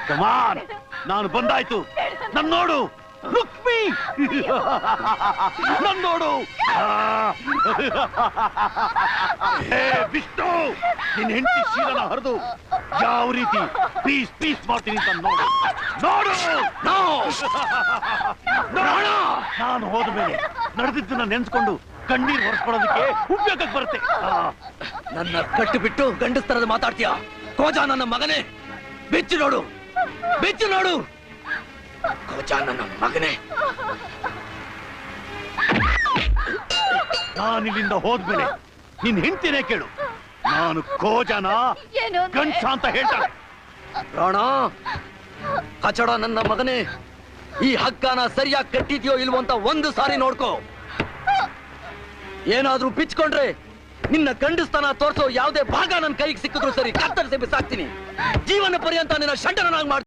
ಕಮಾನ್, ನಾನು ಬಂದಾಯ್ತು. ನನ್ನೋಡು, look me, ನನ್ನೋಡು. Vishnu, ನಿನ್ನ ಹೆಂಡತಿ ಶೀಲನ ಹರಿದು ಯಾವ ರೀತಿ ಪೀಸ್ ಪೀಸ್ ಮಾಡ್ತೀನಿ ಅಂತ ನೋಡು. ನಾನು ಹೋದ ಮೇಲೆ ನಡೆದಿದ್ದನ್ನ ನೆನ್ಸ್ಕೊಂಡು ಕಣ್ಣೀರ್ ಹೊರಸ್ಕೊಳ್ಳೋದಕ್ಕೆ ಉಪಯೋಗಕ್ಕೆ ಬರುತ್ತೆ. ನನ್ನ ಕಟ್ಟು ಬಿಟ್ಟು ಗಂಡಸ್ತರದ ಮಾತಾಡ್ತೀಯ? ಕೋಜ ನನ್ನ ಮಗನೇ, ಬೆಚ್ಚು ನೋಡು, ಬೆಚ್ಚು ನೋಡು. ಕೋಜ ನನ್ನ ಮಗನೇ. ನಾನಿಲ್ಲಿಂದ ಹೋದ್ಮೇಲೆ ನಿನ್ ಹೆಂಡ್ತಿನೇ ಕೇಳು, ನಾನು ಕೋಜನ ಗಂಡ್ಸ ಅಂತ ಹೇಳ್ತಾನೆ. ರಾಣ ಕಚಡ ನನ್ನ ಮಗನೇ, ಈ ಹಗ್ಗನ ಸರಿಯಾಗಿ ಕಟ್ಟಿದ್ಯೋ ಇಲ್ವೋ ಅಂತ ಒಂದು ಸಾರಿ ನೋಡ್ಕೋ. ಏನಾದ್ರೂ ಬಿಚ್ಕೊಂಡ್ರೆ ನಿನ್ನ ಗಂಡಸ್ತನ ತೋರಿಸೋ ಯಾವುದೇ ಭಾಗ ನನ್ನ ಕೈಗೆ ಸಿಕ್ಕಿದ್ರು ಸರಿ ಕತ್ತರಿಸಿ ಬಿಸಾಕ್ತೀನಿ. ಜೀವನ ಪರ್ಯಂತ ನಿನ್ನ ಶಂಡನಾಗಿ ಮಾಡ್ತೀನಿ.